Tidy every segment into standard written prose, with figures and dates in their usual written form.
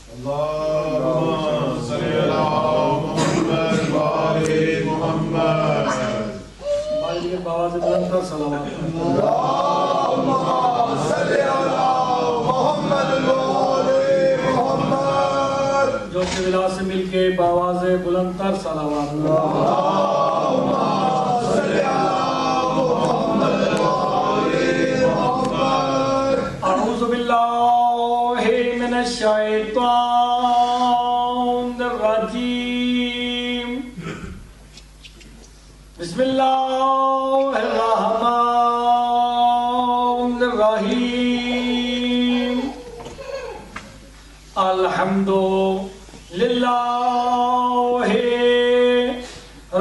اللهم صل على محمد وآل محمد. مالک باواز بلند پر صلوات. اللهم صل على محمد وآل محمد. جو شبلا سے مل کے باواز بلند پر صلوات. اللهم صل على محمد وآل محمد. اعوذ باللہ من الشیطان الرجیم. بسم اللہ الرحمن الرحیم. الحمد للہ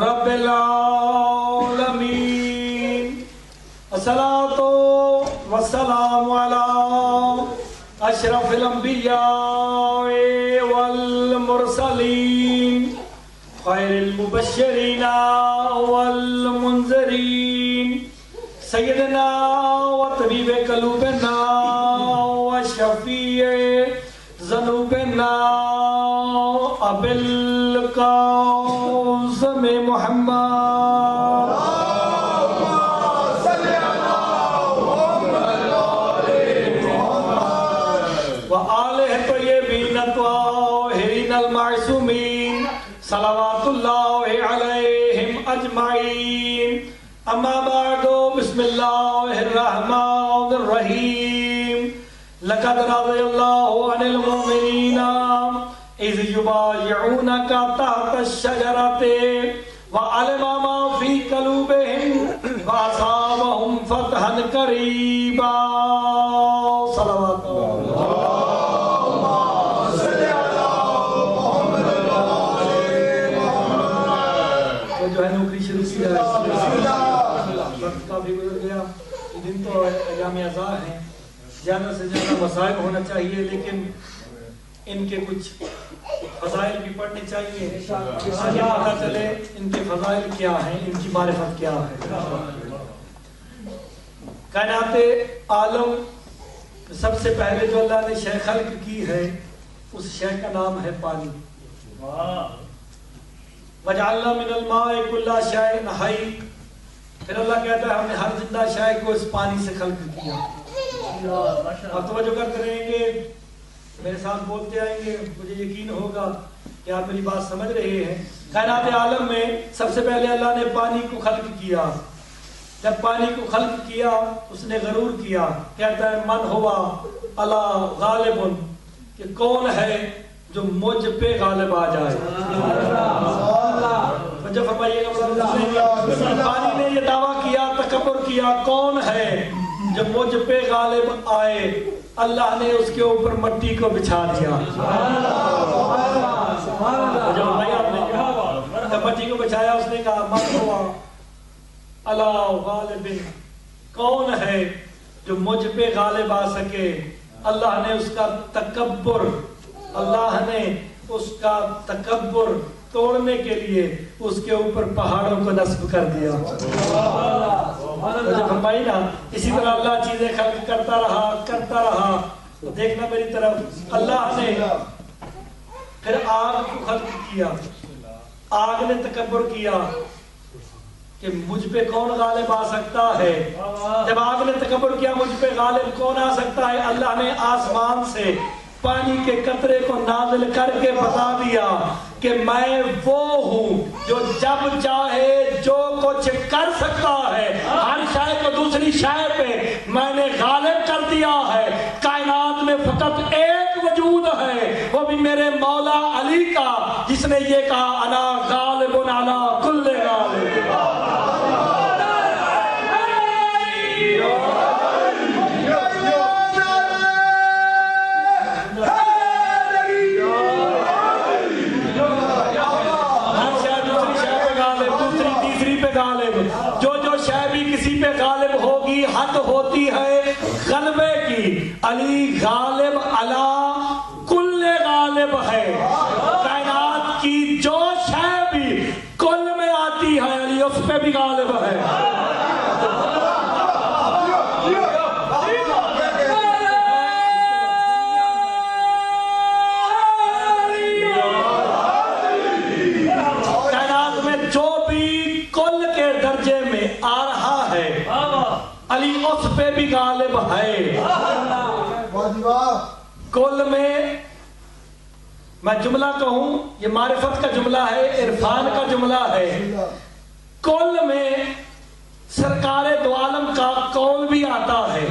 رب العالمین. الصلاۃ والسلام علی اشرف الانبیاء والمرسلین خیر المبشرین والمنذرین سیدنا و طبیب قلوبنا و شفیع ذنوبنا ابی القاسم محمد وآلہ طیبین الطاہرین المعصومین صلوات اللہ علیہم اجمعین. اما بعد بسم اللہ الرحمن الرحیم. لقد رضی اللہ عن المؤمنین اذ یبایعونک تحت الشجرۃ وعلم ما فی قلوبہم واصابہم فتحا قریبا. صلوات اللہ. جو ہے نوکری شروع کی ہے وقت کافی گزر گیا. یہ دن تو ایام اعزاء ہیں، زیادہ سے زیادہ مسائل ہونا چاہیے، لیکن ان کے کچھ فضائل بھی پڑھنے چاہیے تاکہ پتہ چلے ان کے فضائل کیا ہیں، ان کی معرفت کیا ہے. کائنات عالم سب سے پہلے جو اللہ نے شے خلق کی ہے اس شے کا نام ہے پانی. وَجَعَلْنَا مِنَ الْمَاءِ كُلَّ شَيْءٍ حَيٍّ. پھر اللہ کہتا ہے ہم نے ہر زندہ شے کو اس پانی سے خلق کیا. آپ توجہ کرتے رہیں گے، میرے ساتھ بولتے آئیں گے، مجھے یقین ہوگا کہ آپ میری بات سمجھ رہے ہیں. کائنات عالم میں سب سے پہلے اللہ نے پانی کو خلق کیا. جب پانی کو خلق کیا اس نے غرور کیا، کہتا ہے من ہوا الا غالب، کہ کون ہے جو مجھ پہ غالب آ جائے. جو فرمائیے گا پانی نے یہ دعویٰ کیا، تکبر کیا، کون ہے جو مجھ پہ غالب آئے. اللہ نے اس کے اوپر مٹی کو بچھا دیا. جب مٹی کو بچھایا اس نے کہا من ہوا الا غالب، کون ہے جو مجھ پہ غالب آ سکے. اللہ نے اس کا تکبر توڑنے کے لیے اس کے اوپر پہاڑوں کو نصب کر دیا. فرمائی نا، اسی طرح اللہ چیزیں خلق کرتا رہا. دیکھنا میری طرف، اللہ نے پھر آگ کو خلق کیا. آگ نے تکبر کیا کہ مجھ پہ کون غالب آ سکتا ہے. جب آگ نے تکبر کیا مجھ پہ غالب کون آ سکتا ہے، اللہ نے آسمان سے پانی کے قطرے کو نازل کر کے بتا دیا کہ میں وہ ہوں جو جب چاہے جو کچھ کر سکتا ہے. ہر شے کو دوسری شے پہ میں نے غالب کر دیا ہے. کائنات میں فقط ایک وجود ہے، وہ بھی میرے مولا علی کا، جس نے یہ کہا انا غالب علی کل غالب. جو شے بھی کسی پہ غالب ہوگی حد ہوتی ہے غلبے کی. علی غالب علی کل غالب ہے. کائنات کی جو شے بھی کل میں آتی ہے علی اس پہ بھی غالب ہے. ہے. واہ واہ. کل میں جملہ کہوں، یہ معرفت کا جملہ ہے، عرفان کا جملہ ہے. کل میں سرکار دو عالم کا قول بھی آتا ہے.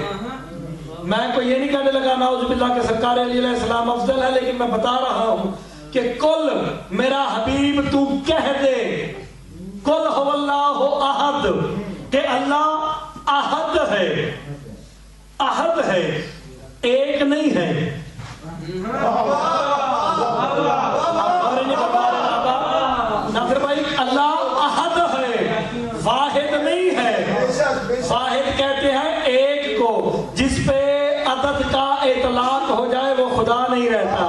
میں کو یہ نہیں کہنے لگا نعوذ باللہ کہ سرکار علیہ السلام افضل ہے، لیکن میں بتا رہا ہوں کہ کل میرا حبیب تو کہہ دے کل هو اللہ احد، کہ اللہ احد ہے، احد ہے، ایک نہیں ہے. ناصر بھائی اللہ احد ہے، واحد نہیں ہے. واحد کہتے ہیں ایک کو، جس پہ عدد کا اطلاق ہو جائے وہ خدا نہیں رہتا.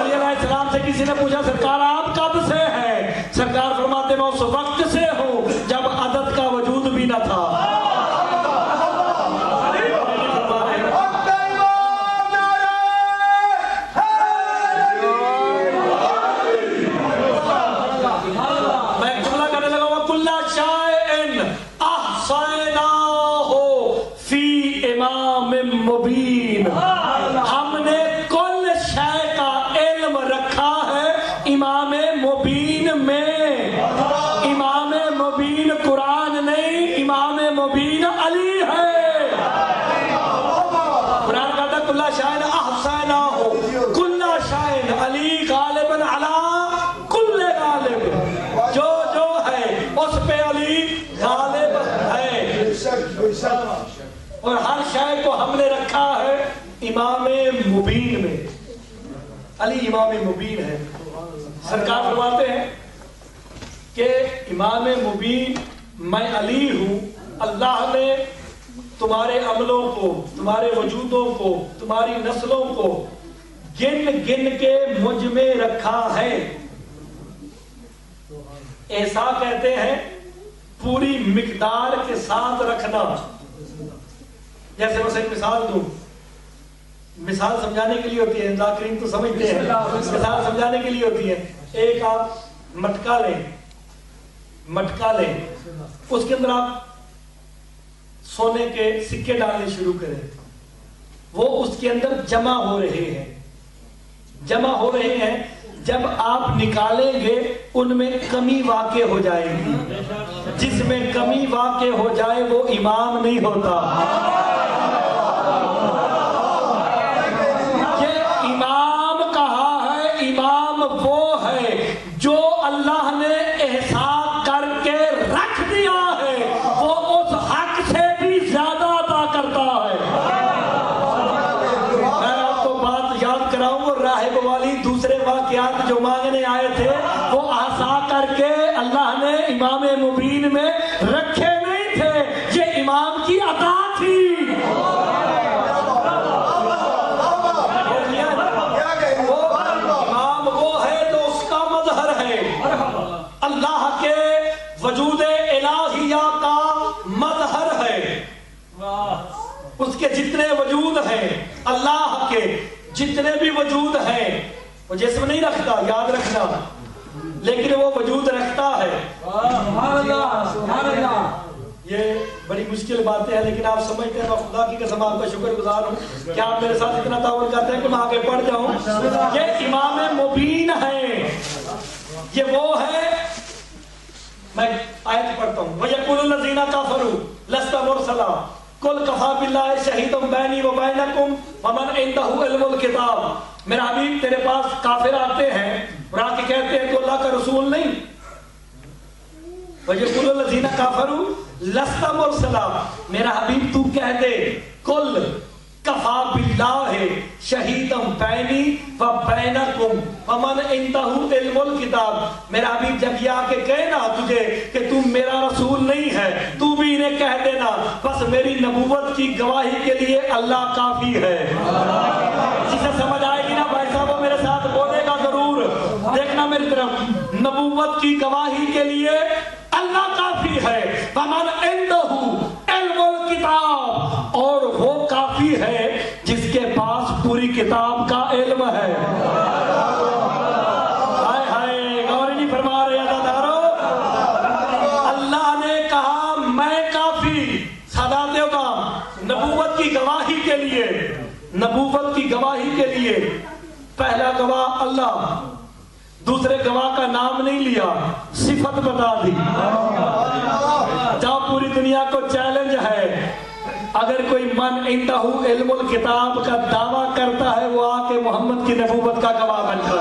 علیہ السلام سے کسی نے پوچھا سرکار آپ کب سے ہیں؟ سرکار فرماتے میں اس وقت سے ہوں جب عدد کا وجود بھی نہ تھا. مبین، ہم نے کل شے کا علم رکھا ہے امام مبین میں. امام مبین قرآن نہیں، امام مبین علی ہے. قرآن کہتا ہے کل شے احصیناہ، کل شے علی غالب علی کل غالب، جو جو ہے اس پہ علی غالب ہے. اور ہر شے کو ہم نے رکھا ہے امام مبین میں. علی امام مبین ہے. سرکار فرماتے ہیں کہ امام مبین میں علی ہوں. اللہ نے تمہارے عملوں کو، تمہارے وجودوں کو، تمہاری نسلوں کو گن گن کے مجھ میں رکھا ہے. ایسا کہتے ہیں پوری مقدار کے ساتھ رکھنا. جیسے میں مثال دوں، مثال سمجھانے کے لیے ہوتی ہے، ذاکرین تو سمجھتے ہیں، مثال سمجھانے کے لیے ہوتی ہے. ایک آپ مٹکا لیں، اس کے اندر آپ سونے کے سکے ڈالنے شروع کریں. وہ اس کے اندر جمع ہو رہے ہیں. جب آپ نکالیں گے ان میں کمی واقع ہو جائے گی. جس میں کمی واقع ہو جائے وہ امام نہیں ہوتا. یہ امام کہا ہے، امام وہ ہے جو اللہ نے احسان کر کے رکھ دیا ہے، وہ اس حق سے بھی زیادہ عطا کرتا ہے. میں آپ کو بات یاد کراؤں، وہ راہب والی دوسرے واقعات جو مانگنے آئے تھے وہ احسا کر کے اللہ نے امام مبین میں رکھے نہیں تھے، یہ امام کی عطا تھی. امام وہ ہے جو اس کا مظہر ہے، اللہ کے وجود الہیہ کا مظہر ہے. اس کے جتنے وجود ہیں، اللہ کے جتنے بھی وجود ہیں، وہ جسم نہیں رکھتا، یاد رکھنا، لیکن وہ وجود رکھتا ہے. یہ بڑی مشکل باتیں ہیں، لیکن آپ سمجھتے ہیں. میں خدا کی قسم آپ کا شکر گزار ہوں کہ آپ میرے ساتھ اتنا تعاون کرتے ہیں کہ میں آگے بڑھ جاؤں. یہ امام مبین ہے، یہ وہ ہے. میں آیت پڑھتا ہوں. وَيَقُولُ الَّذِينَ كَفَرُوا لَسْتَ مُرْسَلًا قُلْ كَفَىٰ بِاللَّهِ شَهِيدًا بَيْنِي وَبَيْنَكُمْ وَمَنْ عِندَهُ عِلْمُ الْكِتَابِ. میرا حبیب تیرے پاس کافر آتے ہیں اور آ کے کہتے ہیں تو اللہ کا رسول نہیں. وَيَقُولُ الَّذِينَ كَفَرُوا لَسْتَ مُرْسَلًا، میرا حبیب تو کہہ دے قُلْ كَفَىٰ بِاللَّهِ شَهِيدًا بَيْنِي وَبَيْنَكُمْ وَمَنْ عِندَهُ عِلْمُ الْكِتَابِ. میرا حبیب جب یہ آ کے کہنا تجھے کہ تم میرا رسول نہیں ہے، تو بھی انہیں کہہ دینا بس میری نبوت کی گواہی کے لیے اللہ کافی ہے. جسے سمجھ آئے گی نا بھائی صاحب وہ میرے ساتھ بولے گا ضرور. دیکھنا میری طرف، نبوت کی گواہی کے لیے اللہ کافی ہے. وَمَنْ عِندَهُ عِلْمُ الْكِتَابِ، اور وہ کافی ہے جس کے پاس پوری کتاب کا علم ہے. ہائے ہائے، غور نہیں فرما رہے عزادارو. اللہ نے کہا میں کافی، سادات ہوگا نبوت کی گواہی کے لیے پہلا گواہ اللہ، دوسرے گواہ کا نام نہیں لیا، صفت بتا دی۔ جب پوری دنیا کو چیلنج ہے، اگر کوئی من عندہ علم الکتاب کا دعویٰ کرتا ہے وہ آ کے محمد کی نبوت کا گواہ بن کر،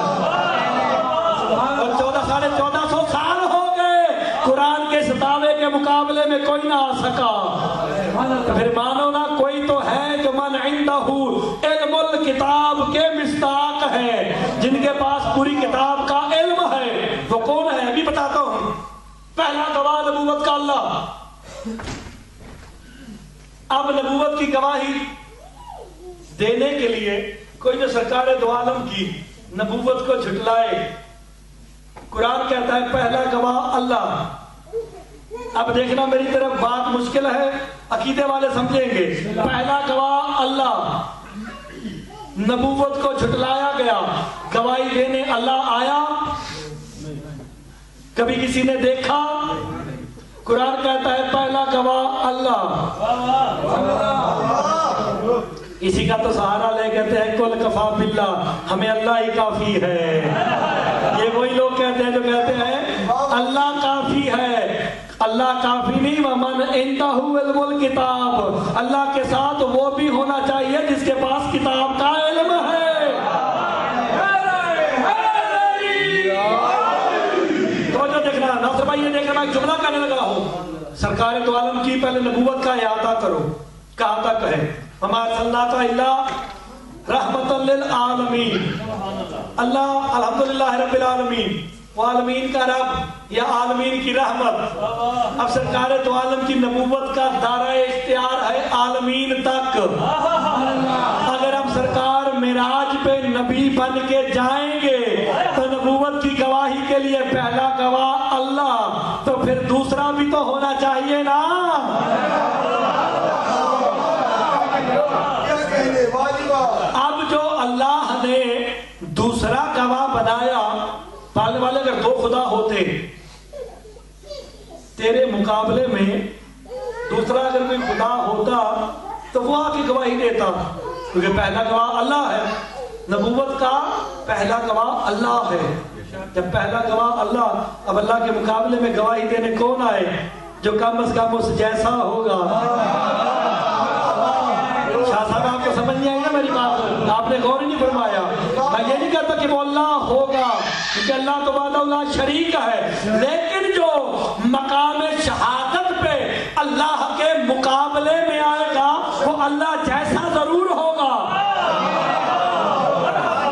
اور 14,500 سال ہو گئے قرآن کے اس دعوے کے مقابلے میں کوئی نہ آ سکا، تو پھر مانو نا کوئی تو ہے جو من عندہ علم الکتاب کے مصداق ہے، جن کے پاس پوری کتاب کا علم ہے۔ وہ کون ہے؟ ابھی بتاتا ہوں۔ پہلا گواہ نبوت کا اللہ۔ اب نبوت کی گواہی دینے کے لیے کوئی جو سرکار دو عالم کی نبوت کو جھٹلائے، قرآن کہتا ہے پہلا گواہ اللہ۔ اب دیکھنا میری طرف، بات مشکل ہے، عقیدے والے سمجھیں گے۔ پہلا گواہ اللہ، نبوت کو جھٹلایا گیا، گواہی دینے اللہ آیا؟ کبھی کسی نے دیکھا؟ قرآن کہتا ہے پہلا گواہ اللہ۔ اسی کا تو سہارا لے کہتے ہیں کل کفا باللہ، ہمیں اللہ ہی کافی ہے۔ یہ وہی لوگ کہتے ہیں جو کہتے ہیں اللہ کافی ہے۔ اللہ کافی نہیں، ومن عندہ علم الکتاب، اللہ کے ساتھ وہ بھی ہونا چاہیے جس کے پاس کتاب کا علم ہے۔ تو جو دیکھنا ناصر بھائی، یہ دیکھنا ایک جملہ کہنے لگا ہوں، سرکار دو عالم کی پہلے نبوت کا احاطہ کرو، کہاں تک ہے؟ وما ارسلناک الا رحمۃ للعالمین۔ اللہ الحمدللہ رب العالمین، وہ عالمین کا رب یا عالمین کی رحمت۔ اب سرکار دو عالم کی نبوت کا دائرہ اختیار ہے عالمین تک۔ اگر ہم سرکار معراج پہ نبی بن کے جائیں گے تو نبوت کی گواہی کے لیے پہلا گواہ اللہ، تو پھر دوسرا بھی تو ہونا چاہیے نا۔ اب جو اللہ نے دوسرا گواہ بنایا، پالنے والے اگر دو خدا ہوتے تیرے مقابلے میں، دوسرا اگر کوئی خدا ہوتا تو وہ آ کے گواہی دیتا، کیونکہ پہلا گواہ اللہ ہے، نبوت کا پہلا گواہ اللہ ہے۔ جب پہلا گواہ اللہ، اب اللہ کے مقابلے میں گواہی دینے کون آئے؟ جو کم از کم اس جیسا ہوگا۔ شاہ صاحب آپ کو سمجھ نہیں آئی نا میری بات؟ آپ نے غور ہی نہیں فرمایا۔ میں یہ نہیں کہتا کہ وہ اللہ ہوگا، کیونکہ اللہ تو وحدہ لا شریک ہے، لیکن جو مقام شہادت پہ اللہ کے مقابلے میں آئے گا وہ اللہ جیسا ضرور ہوگا،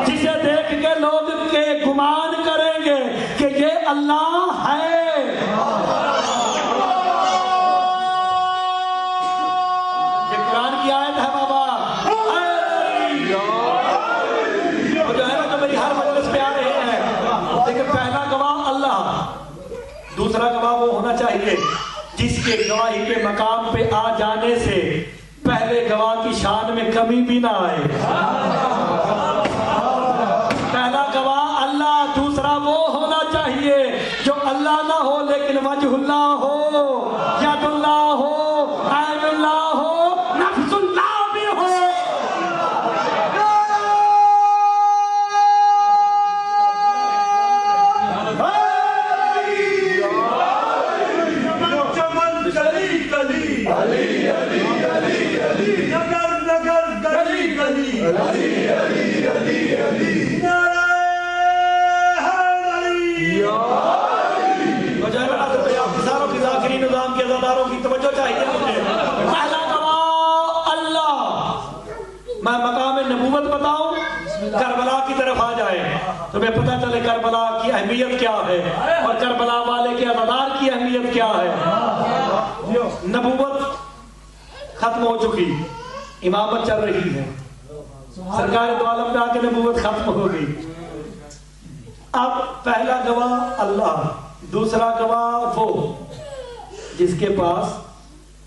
جسے دیکھ کے لوگ کے گمان کریں گے کہ یہ اللہ ہے۔ یہ قرآن کی آیت ہے بابا، جو ہے نا میری ہر مجلس پہ آ رہے ہیں۔ لیکن پہلا گواہ اللہ، دوسرا گواہ وہ ہونا چاہیے جس کے گواہی کے مقام پہ آ جانے سے پہلے گواہ کی شان میں کمی بھی نہ آئے۔ پہلا گواہ اللہ، دوسرا وہ ہونا چاہیے جو اللہ نہ ہو لیکن وجہ اللہ ہو، ید اللہ ہو، عین اللہ ہو، نفس اللہ بھی ہو۔ نظام کے ازاداروں کی توجہ چاہیے مجھے۔ پہلا گواہ اللہ۔ میں مقام نبوت بتاؤں، کربلا کی طرف آ جائے تمہیں پتہ چلے کربلا کی اہمیت کیا ہے اور کربلا والے کے ازادار کی اہمیت کیا ہے۔ نبوت ختم ہو چکی، امامت چل رہی ہے، سرکار دو عالم پہ آ کے نبوت ختم ہو گئی۔ اب پہلا گواہ اللہ، دوسرا گواہ وہ جس کے پاس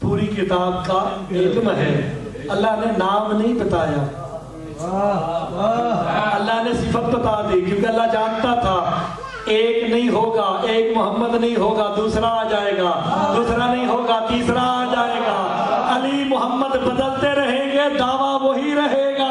پوری کتاب کا علم ہے۔ اللہ نے نام نہیں بتایا، اللہ نے صفت بتا دی، کیونکہ اللہ جانتا تھا ایک نہیں ہوگا، ایک محمد نہیں ہوگا، دوسرا آ جائے گا، دوسرا نہیں ہوگا، تیسرا آ جائے گا، علی محمد بدلتے رہیں گے، دعویٰ وہی رہے گا۔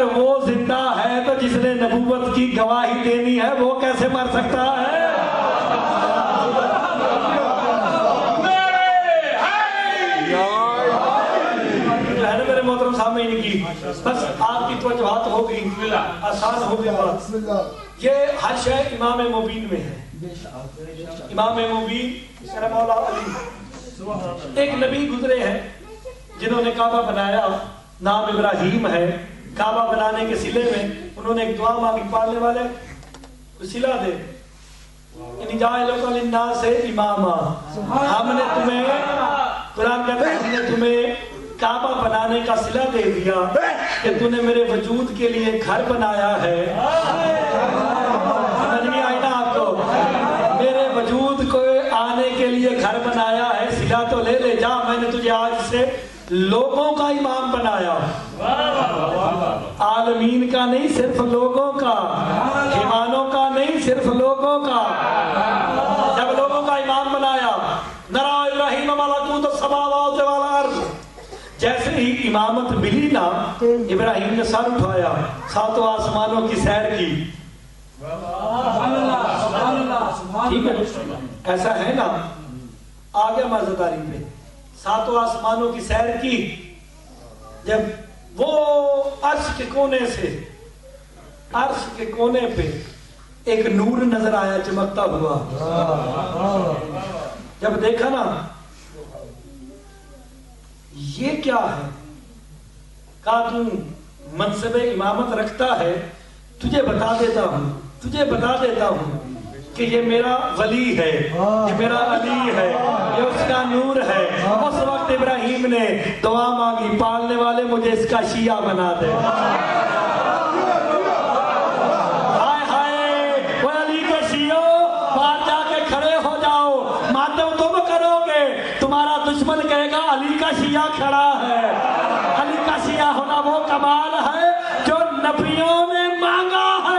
اگر وہ زندہ ہے تو جس نے نبوت کی گواہی دینی ہے وہ کیسے مر سکتا ہے؟ میرے محترم سامعین کی بس آپ کی توجہات ہوگی، آسان ہوگی بات۔ یہ ہر شے امام مبین میں ہے۔ امام مبین میرا مولا علی، ایک نبی گزرے ہیں جنہوں نے کعبہ بنایا، نام ابراہیم ہے۔ کعبہ بنانے کے صلے میں انہوں نے ایک دعا مانگی، پالنے والے صلہ دے، انی جاعلک للناس اماما، ہم نے تمہیں، قرآن کہتا ہے ہم نے تمہیں کعبہ بنانے کا صلہ دے دیا کہ تو نے میرے وجود کے لیے گھر بنایا ہے۔ سمجھ نہیں آئی نا آپ کو؟ میرے وجود کو آنے کے لیے گھر بنایا ہے، صلہ تو لے لے جا، میں نے تجھے آج سے لوگوں کا امام بنایا، عالمین کا نہیں، صرف لوگوں کا، حیوانوں کا نہیں، صرف لوگوں کا۔ جب لوگوں کا امام بنایا، نرا ابراہیم ملکوت السماوات والارض، جیسے ہی امامت ملی نا، ابراہیم نے سر اٹھایا، ساتوں آسمانوں کی سیر کی۔ ٹھیک ہے، ایسا ہے نا، آگے مزداری پہ ساتوں آسمانوں کی سیر کی۔ جب وہ عرش کے کونے سے، عرش کے کونے پہ ایک نور نظر آیا چمکتا ہوا، جب دیکھا نا یہ کیا ہے، کہا تو منصب امامت رکھتا ہے، تجھے بتا دیتا ہوں کہ یہ میرا ولی ہے، یہ میرا علی ہے، یہ اس کا نور ہے۔ اس وقت ابراہیم نے دعا مانگی، پالنے والے مجھے اس کا شیعہ بنا دے۔ ہائے ہائے، وہ علی کے شیعوں، باہر جا کے کھڑے ہو جاؤ، ماتم تم کرو گے، تمہارا دشمن کہے گا علی کا شیعہ کھڑا ہے۔ علی کا شیعہ ہونا وہ کمال ہے جو نبیوں نے مانگا ہے۔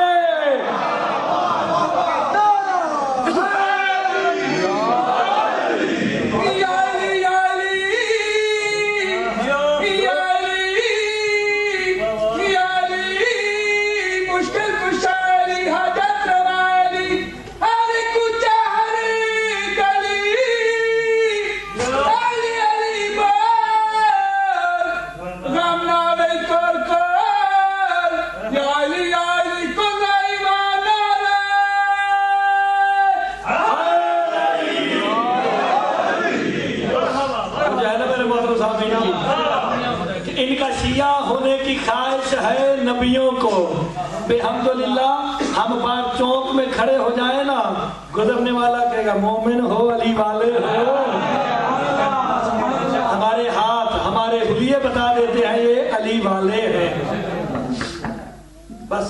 ان کا شیعہ ہونے کی خواہش ہے نبیوں کو۔ الحمدللہ ہم بار چوک میں کھڑے ہو جائیں نا، گزرنے والا کہے گا مومن ہو، علی والے ہو۔ ہمارے ہاتھ، ہمارے حلیے بتا دیتے ہیں یہ علی والے ہیں۔ بس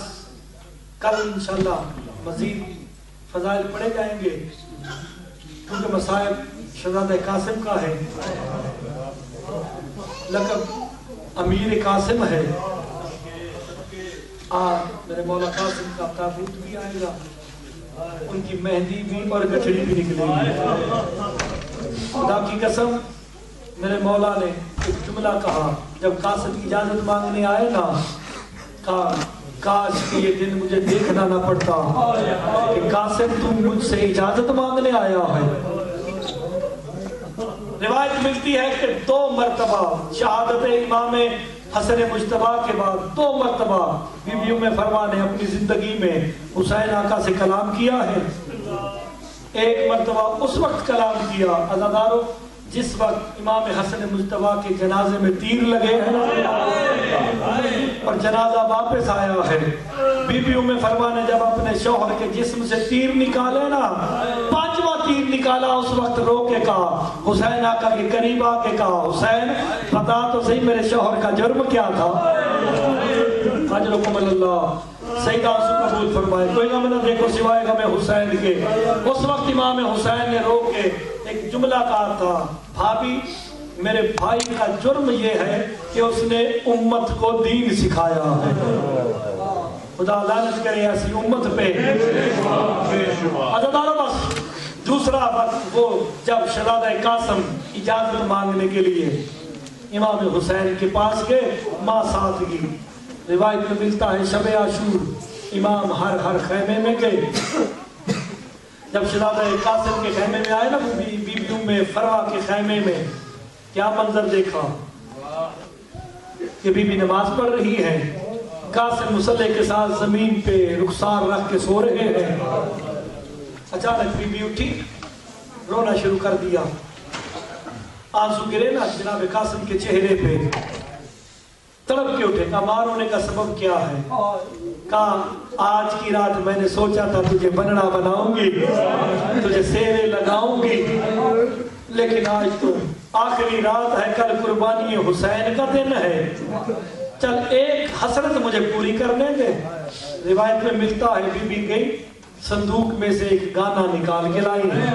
کل انشاءاللہ مزید فضائل پڑھے جائیں گے، کیونکہ مصائب شہزادہ قاسم کا ہے، لقب امیر قاسم ہے۔ میرے مولا قاسم کا تابوت بھی آئے گا، ان کی مہندی بھی اور گٹھڑی بھی نکلے گی۔ خدا کی قسم میرے مولا نے ایک جملہ کہا جب قاسم کی اجازت مانگنے آئے نا، کہا کاش کہ یہ دن مجھے دیکھنا نہ پڑتا کہ قاسم تم مجھ سے اجازت مانگنے آیا ہے۔ روایت ملتی ہے کہ 2 مرتبہ شہادت امام حسن مجتبیٰ کے بعد 2 مرتبہ بی بی ام فرما نے اپنی زندگی میں حسین آقا سے کلام کیا ہے۔ ایک مرتبہ اس وقت کلام کیا عزادارو جس وقت امام حسن مجتبیٰ کے جنازے میں تیر لگے ہیں اور جنازہ واپس آیا ہے۔ بی بی ام فرما نے جب اپنے شوہر کے جسم سے تیر نکالے نا، 5واں تیر نکالا، اس وقت رو کے کہا، حسین آقا کے قریب آ کے کہا، حسین بتا تو صحیح میرے شوہر کا جرم کیا تھا؟ اجرکم اللہ، سیدہ آنسو قبول فرمائے، کوئی غم نہ دیکھو سوائے غم حسین کے۔ اس وقت امام حسین نے رو کے ایک جملہ کہا تھا، بھابی میرے بھائی کا جرم یہ ہے کہ اس نے امت کو دین سکھایا ہے۔ خدا لعنت کرے ایسی امت پہ۔ عزادارو بس دوسرا وقت وہ جب شہزادہ قاسم اجازت مانگنے کے لیے امام حسین کے پاس گئے، ماں ساتھ گئی، روایت میں ملتا ہے شب عاشور امام ہر خیمے میں گئے. جب شہزادہ قاسم کے خیمے میں آئے نا بیبیوں میں فروا کے خیمے میں کیا منظر دیکھا کہ بی نماز پڑھ رہی ہے. قاسم مصلی کے ساتھ زمین پہ رخسار رکھ کے سو رہے ہیں. اچانک بی بی اٹھی, رونا شروع کر دیا. آنسو گرے نا جناب قاسم کے چہرے پہ, تڑپ کے اٹھے. کہا ماں رونے کا سبب کیا ہے؟ کہا آج کی رات میں نے سوچا تھا تجھے بننا بناؤں گی, تجھے سیرے لگاؤں گی, لیکن آج تو آخری رات ہے, کل قربانی حسین کا دن ہے, چل ایک حسرت مجھے پوری کرنے دے. روایت میں ملتا ہے بی بی گئی صندوق میں سے ایک گانا نکال کے لائی ہے.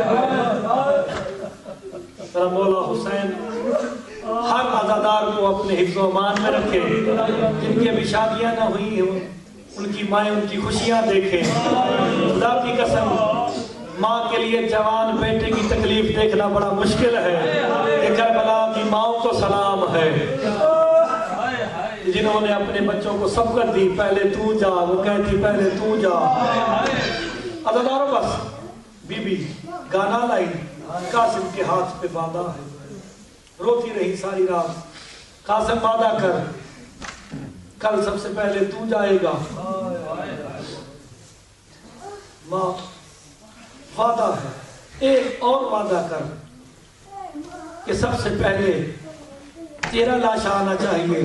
مولا حسین ہر عزادار کو اپنے حفظ و امان میں رکھے, جن کی ابھی شادیاں نہ ہوئی ہیں ان کی مائیں ان کی خوشیاں دیکھیں. خدا کی قسم ماں کے لیے جوان بیٹے کی تکلیف دیکھنا بڑا مشکل ہے. یہ کربلا کی ماؤں کو سلام ہے جنہوں نے اپنے بچوں کو سبقت دی, پہلے تو جا, وہ کہتی پہلے تو جا. عزاداروں بس بی بی گانا لائی, قاسم کے ہاتھ پہ باندھا ہے, روتی رہی ساری رات. قاسم وعدہ کر, کل سب سے پہلے تو جائے گا. ماں وعدہ ہے, ایک اور وعدہ کر کہ سب سے پہلے تیرا لاش آنا چاہیے.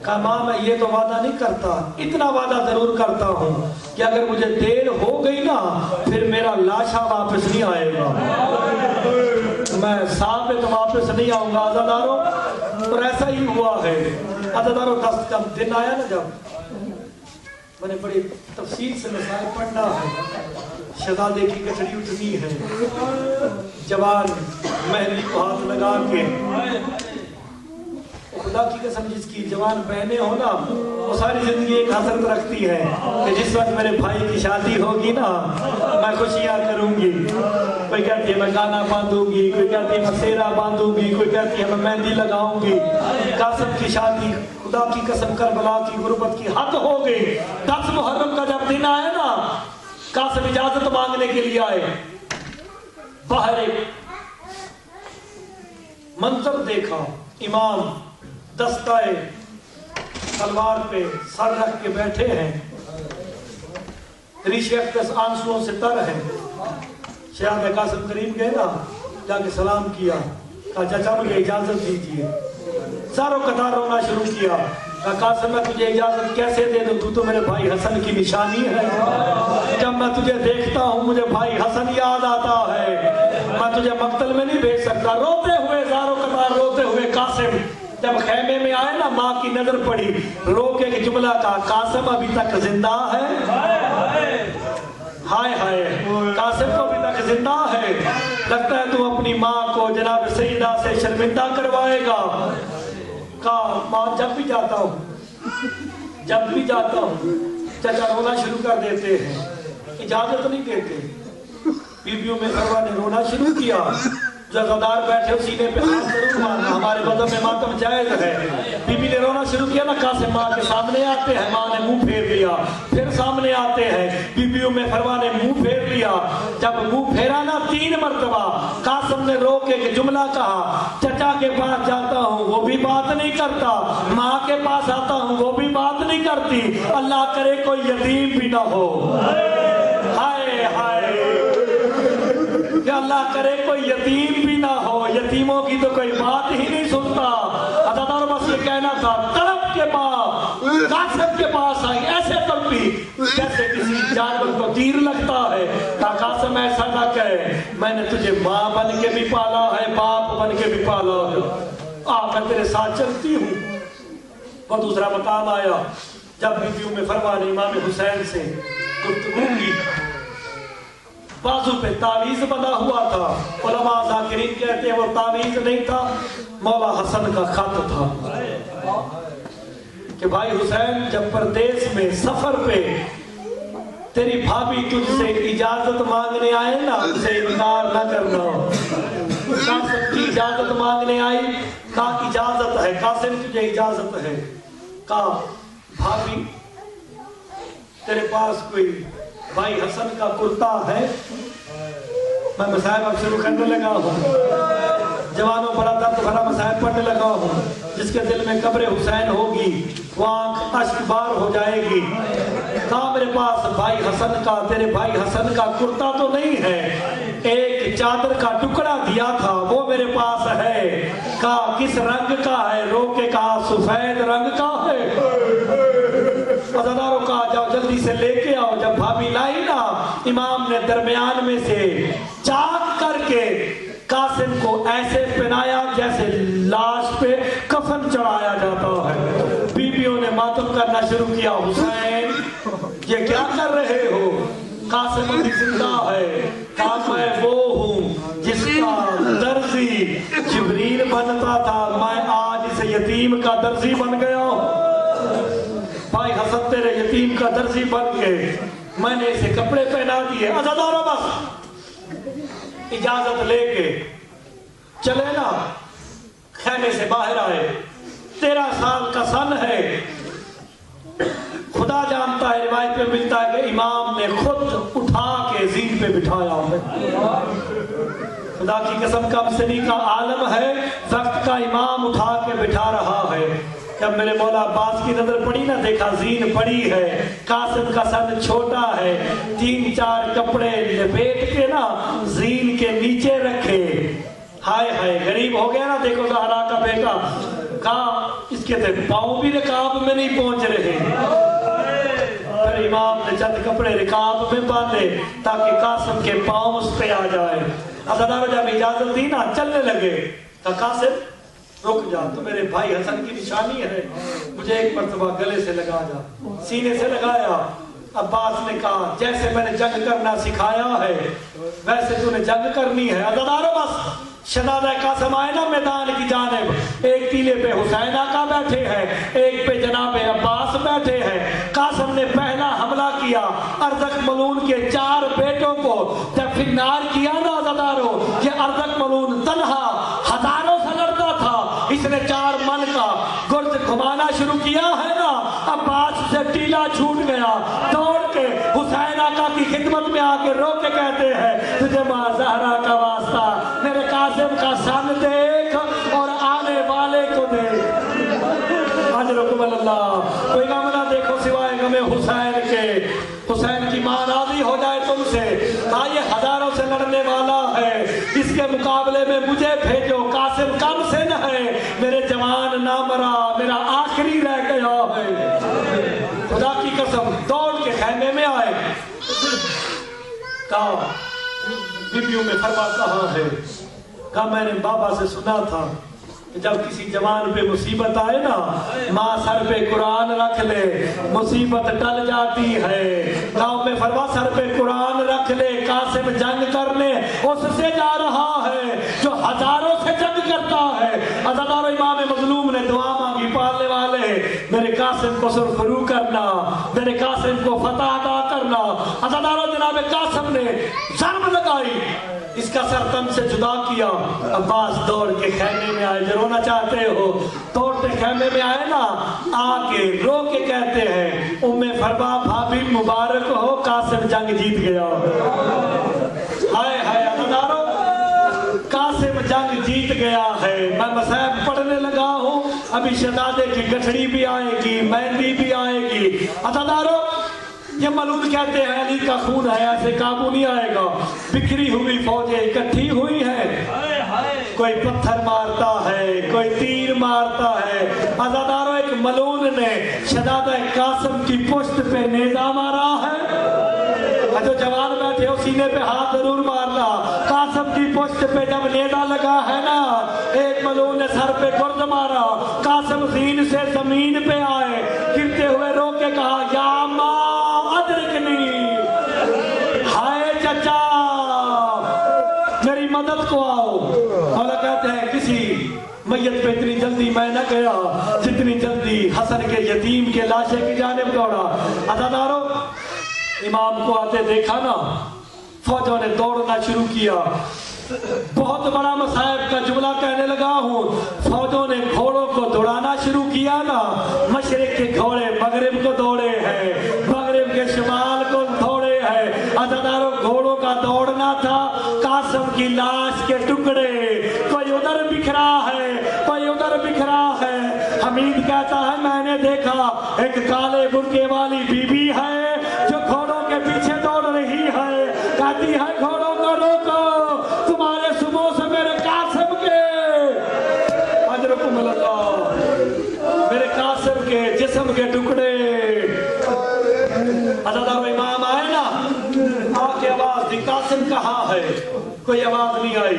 کہا ماں میں یہ تو وعدہ نہیں کرتا, اتنا وعدہ ضرور کرتا ہوں کہ اگر مجھے دیر ہو گئی نا پھر میرا لاشا واپس نہیں آئے گا, میں ثابت واپس نہیں آؤں گا. عزاداروں اور ایسا ہی ہوا ہے. عزاداروں جب دن آیا نا, جب میں نے بڑی تفصیل سے مسائل پڑھنا ہے. شہزادے کی کچھڑی اٹھنی ہے, جوان مہندی کو ہاتھ لگا کے, خدا کی قسم جس کی جوان بہنیں ہو نا وہ ساری زندگی ایک حسرت رکھتی ہے کہ جس وقت میرے بھائی کی شادی ہوگی نا میں خوشیاں کروں گی. کوئی کہتی ہے میں گانا باندھوں گی, کوئی کہتی ہے میں سیرا باندھوں گی, کوئی کہتی ہے میں مہندی لگاؤں گی. قاسم کی شادی خدا کی قسم کربلا کی غربت کی حد ہو گئی. 10 محرم کا جب دن آئے نا قاسم اجازت مانگنے کے لیے آئے. باہر ایک منظر دیکھا, امام دستائے تلوار پہ سر رکھ کے بیٹھے ہیں, ریش اقدس آنسوؤں سے تر ہیں. شہزادہ قاسم قریب گئے نا, جا کے سلام کیا, کہا چچا مجھے اجازت دیجیے. ساروں قطار رونا شروع کیا. کہا قاسم میں تجھے اجازت کیسے دے دوں, تو میرے بھائی حسن کی نشانی ہے. جب میں تجھے دیکھتا ہوں مجھے بھائی حسن یاد آتا ہے, میں تجھے مقتل میں نہیں بھیج سکتا. روتے ہوئے ساروں قطار روتے ہوئے قاسم جب خیمے میں آئے نا ماں کی نظر پڑی, رو کے ایک جملہ کہا قاسم ابھی تک زندہ ہے. ہائے ہائے, قاسم کو ابھی تک زندہ ہے. لگتا ہے تو اپنی ماں کو جناب سیدہ سے شرمندہ کروائے گا. کہا ماں جب بھی جاتا ہوں چچا رونا شروع کر دیتے ہیں, اجازت نہیں دیتے. بیویوں میں فروا نے رونا شروع کیا. جو عزادار بیٹھے سینے پہ ہاتھ ضرور مارنا, ہمارے مذہب میں ماتم جائز ہے. بی بی نے رونا شروع کیا نا, قاسم ماں کے سامنے آتے ہیں, ماں نے منہ پھیر لیا. پھر سامنے آتے ہیں, بیویوں میں فروا نے منہ پھیر لیا. جب منہ پھیرا نا 3 مرتبہ قاسم نے رو کے ایک جملہ کہا, چچا کے پاس جاتا ہوں وہ بھی بات نہیں کرتا, ماں کے پاس آتا ہوں وہ بھی بات نہیں کرتی, اللہ کرے کوئی یتیم بھی نہ ہو. ہائے ہائے, کہ اللہ کرے کوئی یتیم بھی نہ ہو. یتیموں کی تو کوئی بات ہی نہیں سنتا. عزاداروں بس یہ کہنا تھا, تڑپ کے ماں قاسم کے پاس آئی, ایسے تڑپی جیسے کسی جانور کو تیر لگتا ہے. کہا قاسم ایسا نہ کہے, میں نے تجھے ماں بن کے بھی پالا ہے, باپ بن کے بھی پالا ہے. میں تیرے ساتھ چلتی ہوں. وہ دوسرا مقام آیا جب بیویوں میں فروا نے امام حسین سے گفتگو کی. بازو پہ تعویذ بنا ہوا تھا. علماء ذاکرین کہتے ہیں وہ تعویذ نہیں تھا, مولا حسن کا خط تھا کہ بھائی حسین جب پردیس میں سفر پہ تیری بھابھی تجھ سے اجازت مانگنے آئے نا, اسے انکار نہ کرنا. قاسم کی اجازت مانگنے آئی, کہا اجازت ہے قاسم, تجھے اجازت ہے. کہا بھابھی تیرے پاس کوئی بھائی حسن کا کرتا ہے؟ میں مصائب اب شروع کرنے لگا ہوں، جوانوں بڑا درد بھرا مصائب پڑھنے لگا ہوں۔ جس کے دل میں قبر حسین ہوگی وہ آنکھ اشک بار ہو جائے گی۔ کہا میرے پاس بھائی حسن کا، تیرے بھائی حسن کا کرتا تو نہیں ہے، ایک چادر کا ٹکڑا دیا تھا وہ میرے پاس ہے۔ کہا کس رنگ کا ہے؟ رو کے کہا سفید رنگ کا ہے۔ عزاداروں کہا جاؤ جلدی سے لے کے آؤ۔ جب بھابھی لائی نا، امام نے درمیان میں سے چاک کر کے قاسم کو ایسے پہنایا جیسے لاش پہ کفن چڑھایا جاتا ہے۔ بیویوں نے ماتم کرنا شروع کیا، حسین یہ کیا کر رہے ہو؟ قاسم ابھی زندہ ہے۔ کہا میں وہ ہوں جس کا درزی جبریل بنتا تھا، میں آج اس یتیم کا درزی بن گیا ہوں۔ بھائی حسن تیرے یتیم کا درزی بن کے میں نے اسے کپڑے پہنا دیے۔ عزاداروں بس اجازت لے کے چلے نا، خیمے سے باہر آئے۔ 13 سال کا سن ہے، خدا جانتا ہے، روایت میں ملتا ہے کہ امام نے خود اٹھا کے زین پہ بٹھایا ہے۔ خدا کی قسم کا مصنی کا عالم ہے، وقت کا امام اٹھا کے بٹھا رہا ہے۔ جب میرے مولا عباس کی نظر پڑی نا، دیکھا زین پڑی ہے، قاسم کا سن چھوٹا ہے، 3-4 کپڑے لپیٹ کے نا زین کے نیچے رکھے۔ ہائے ہائے غریب ہو گیا نا، دیکھو زہرا کا بیٹا۔ کہا اس کے تھے پاؤں بھی رکاب میں نہیں پہنچ رہے۔ پھر امام نے چند کپڑے رکاب میں باندھے تاکہ قاسم کے پاؤں اس پہ آ جائے۔ عزاداروں جب اجازت دی نا، چلنے لگے۔ کہا قاسم رک جا، تو میرے بھائی حسن کی نشانی ہے، مجھے ایک مرتبہ گلے سے لگا جا۔ سینے سے لگایا۔ عباس نے کہا جیسے میں نے جنگ کرنا سکھایا ہے ویسے تو نے جنگ کرنی ہے۔ عزاداروں بس شہزادہ قاسم آئے نا میدان کی جانب، ایک ٹیلے پہ حسین آقا بیٹھے ہیں، ایک پہ جناب عباس بیٹھے ہیں۔ قاسم نے پہلا حملہ کیا، ارزق ملون کے 4 بیٹوں کو جب فنار کیا نا عزاداروں، یہ ارزق ملون تنہا ہزاروں سے لڑتا تھا، اس نے 4 من کا گرد گھمانا شروع کیا ہے نا، عباس سے ٹیلا چھوٹ گیا، دوڑ کے حسین آقا کی خدمت میں آ کے رو کے کہتے ہیں تجھے ماں زہرا کا واسطہ میرے قاسم کا سن دیکھ اور آنے والے کو دیکھ۔ اجرکم اللہ، کوئی غم نہ دیکھو سوائے غم حسین کے، حسین کی ماں راضی ہو جائے تم سے۔ یہ ہزاروں سے لڑنے والا ہے، اس کے مقابلے میں مجھے بھیجو، قاسم کم سے نہ ہے، میرے جوان نہ مرا، میرا آخری رہ گیا ہے۔ خدا کی قسم دوڑ کے خیمے میں آئے۔ کہا بیبیوں میں فرما کہاں ہے؟ کہا میں نے بابا سے سنا تھا کہ جب کسی جوان پہ مصیبت آئے نا، ماں سر پہ قرآن رکھ لے مصیبت ٹل جاتی ہے۔ گاؤں میں فرما سر پہ قرآن رکھ لے، قاسم جنگ کرنے اس سے جا رہا ہے جو ہزاروں سے جنگ کرتا ہے۔ عزاداروں امام مظلوم نے دعا مانگی، پالنے والے میرے قاسم کو سرخرو کرنا، میرے قاسم کو فتح عطا کرنا۔ عزاداروں جناب قاسم نے ضرب لگائی، اس کا سر تن سے جدا کیا۔ عباس دوڑ کے خیمے میں آئے، جو رونا چاہتے ہو دوڑتے خیمے میں آئے نا، آ کے رو کے کہتے ہیں ام فرما بھابھی مبارک ہو، قاسم جنگ جیت گیا۔ ہائے ہائے عزاداروں، قاسم جنگ جیت گیا ہے۔ میں مصائب پڑھنے لگا ہوں، ابھی شہزادے کی گٹھڑی بھی آئے گی، مہندی بھی آئے گی۔ عزاداروں یہ ملون کہتے ہیں علی کا خون ہے، ایسے قابو نہیں آئے گا۔ بکھری ہوئی فوجیں اکٹھی ہوئی ہیں، کوئی پتھر مارتا ہے، کوئی تیر مارتا ہے۔ عزاداروں ایک ملون نے شہزادہ قاسم کی پشت پہ نیزہ مارا ہے، جو جوان بیٹھے ہو سینے پہ ہاتھ ضرور مارنا۔ قاسم کی پشت پہ جب نیزہ لگا ہے نا، ایک ملون نے سر پہ گرد مارا، قاسم زین سے زمین پہ آئے، گرتے ہوئے رو کے کہا یا ماں ادرکنی، ہائے چچا میری مدد کو آؤ۔ مولا کہتے ہیں کسی میت پہ اتنی جلدی میں نہ گیا جتنی جلدی حسن کے یتیم کے لاشے کی جانب دوڑا۔ عزاداروں امام کو آتے دیکھا نا، فوجوں نے دوڑنا شروع کیا۔ بہت بڑا مصائب کا جملہ کہنے لگا ہوں، فوجوں نے گھوڑوں کو دوڑانا شروع کیا نا، مشرق کے گھوڑے مغرب کو دوڑے ہیں، مغرب کے شمال کو دوڑے ہیں۔ عزاداروں گھوڑوں کا دوڑنا تھا، قاسم کی لاش کے ٹکڑے کوئی ادھر بکھرا ہے، کوئی ادھر بکھرا ہے۔ حمید کہتا ہے میں نے دیکھا ایک کالے برقعے والی بی بی ہے جو گھوڑوں کے پیچھے دوڑ رہی ہے، کہتی ہے گھوڑوں کو روکو، تمہارے صبح سے میرے قاسم کے اجرکم اللہ، میرے قاسم کے جسم کے ٹکڑے۔ عزادارو امام آئے نا، آ کے آواز دی قاسم کہاں ہے، کوئی آواز نہیں آئی۔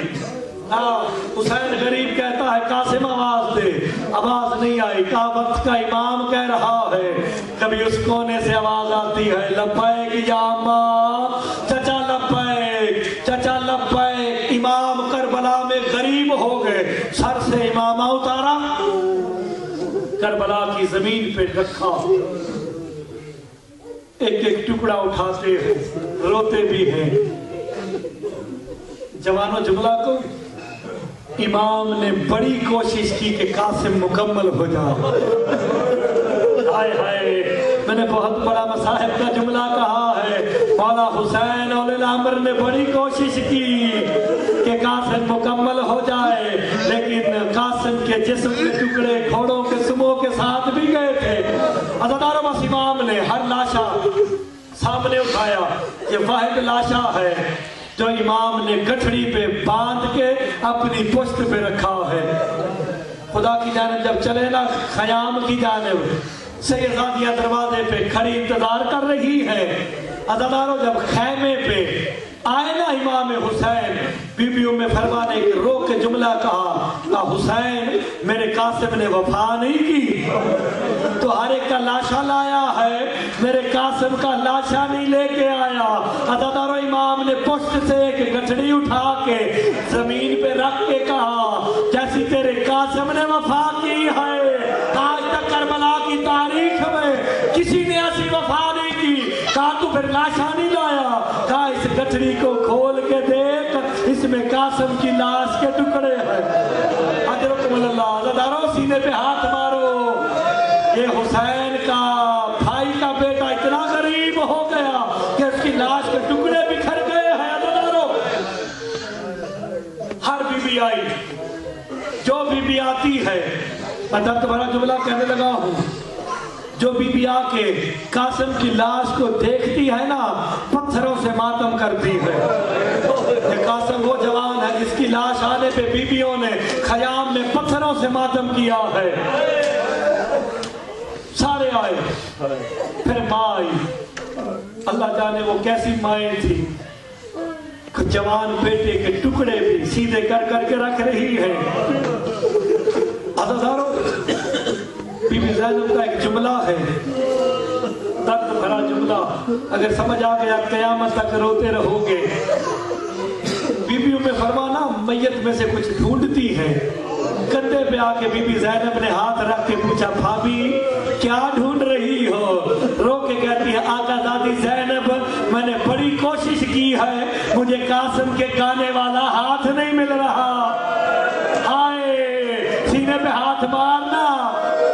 حسین غریب کہتا ہے قاسم آواز دے، آواز نہیں آئی۔ کا وقت کا امام کہہ رہا ہے، کبھی اس کونے سے آواز آتی ہے لبیک یا اماں، چچا لبیک، چچا لبیک۔ امام کربلا میں غریب ہو گئے، سر سے امامہ اتارا، کربلا کی زمین پہ رکھا، ایک ایک ٹکڑا اٹھاتے ہیں، روتے بھی ہیں۔ جوانوں جملہ کو امام نے بڑی کوشش کی کہ قاسم مکمل ہو جائے۔ ہائے ہائے، میں نے بہت بڑا مصاحب کا جملہ کہا ہے، مولا حسین اولی الامر نے بڑی کوشش کی کہ قاسم مکمل ہو جائے، لیکن قاسم کے جسم کے ٹکڑے گھوڑوں کے سموں کے ساتھ بھی گئے تھے۔ عزاداروں بس امام نے ہر لاشا سامنے اٹھایا، یہ واحد لاشا ہے جو امام نے گٹھڑی پہ باندھ کے اپنی پشت پہ رکھا ہے۔ خدا کی جانب جب چلے نا خیام کی جانب، سیدزادیاں دروازے پہ کھڑی انتظار کر رہی ہے۔ عزاداروں جب خیمے پہ آئے نا امام حسین، بی بی ام فرما نے رو کے جملہ کہا، حسین میرے قاسم نے وفا نہیں کی، تو ہر ایک کا لاشا لایا ہے، میرے قاسم کا لاشا نہیں لے کے آیا۔ عزاداروں امام نے پشت سے ایک گٹھڑی اٹھا کے زمین پہ رکھ کے کہا، جیسی تیرے قاسم نے وفا کی ہے، آج تک کربلا کی تاریخ میں کسی نے ایسی وفا نہیں کی۔ کہا تو پھر لاشا نہیں لایا، کہا اس گٹھڑی کو کھول کے دیکھ، اس میں قاسم کی لاش کے ٹکڑے ہیں۔ اجرکم اللہ، عزاداروں سینے پہ ہاتھ مارو۔ یہ حسین کا بھائی کا بیٹا اتنا غریب ہو گیا کہ اس کی لاش کے ٹکڑے بکھر گئے ہیں۔ عزاداروں ہر بی بی آئی، جو بی بی آتی ہے، میں درد بھرا جملہ کہنے لگا ہوں، جو بی بی آ کے قاسم کی لاش کو دیکھتی ہے نا، پتھروں سے ماتم کرتی ہے۔ یہ قاسم وہ جوان ہے جس کی لاش آنے پہ بیویوں نے خیام میں پتھروں سے ماتم کیا ہے۔ سارے آئے، پھر ماں آئی، اللہ جانے وہ کیسی مائیں تھی، جوان بیٹے کے ٹکڑے بھی سیدھے کر کر کے رکھ رہی ہے۔ عزاداروں بی بی زینب کا ایک جملہ ہے، درد بھرا جملہ، اگر سمجھ آ گیا قیامت تک روتے رہو گے۔ بی بی میں فرمانا میت میں سے کچھ ڈھونڈتی ہے، کندھے پہ آ کے بی بی زینب نے ہاتھ رکھ کے پوچھا بھابی کیا ڈھونڈ رہی ہو؟ رو کے کہتی ہے آقا دادی زینب میں نے بڑی کوشش کی ہے، مجھے قاسم کے گانے والا ہاتھ نہیں مل رہا۔ ہائے، سینے پہ ہاتھ مارنا،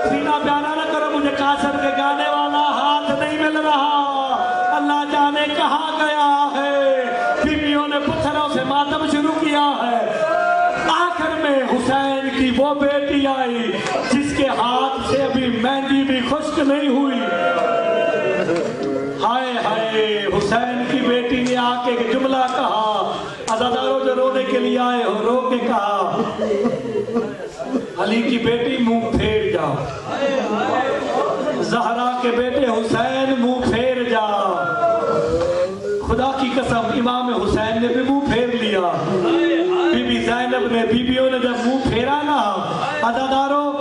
سینہ پیانا نہ کرو، مجھے قاسم کے گانے والا ہاتھ نہیں مل رہا، اللہ جانے کہاں گیا ہے۔ بیویوں نے پتھروں سے ماتم شروع کیا ہے۔ آخر میں حسین کی وہ بیٹی آئی جس کے ہاتھ سے ابھی مہندی بھی خشک نہیں ہوئی۔ ہائے ہائے، حسین کی بیٹی نے آ کے جملہ کہا، عزاداروں جو رونے کے لیے آئے ہو رو کے کہا، علی کی بیٹی منہ پھیر جا، زہرا کے بیٹے حسین منہ پھیر جا۔ خدا کی قسم امام حسین نے بھی منہ پھیر لیا۔ بی بی زینب نے، بیویوں نے جب منہ پھیرا نا، عزاداروں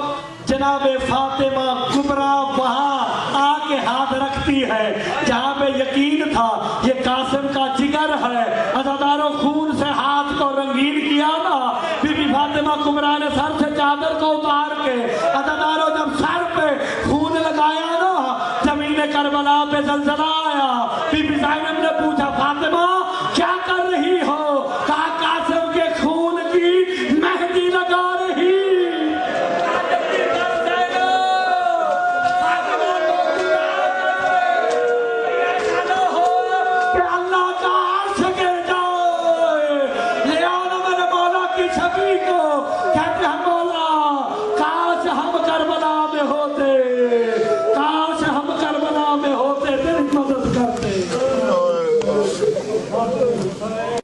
جناب فاطمہ کبریٰ وہاں آ کے ہاتھ رکھتی ہے جہاں پہ یقین تھا یہ قاسم کا جگر ہے۔ عزاداروں خون سے ہاتھ کو رنگین کیا نا، بی بی فاطمہ کبریٰ نے سر سے چادر کو اتار کے، عزاداروں جب سر پہ خون لگایا نا، زمین کربلا پہ زلزلہ آیا۔ بی بی زینب نے پوچھا فاطمہ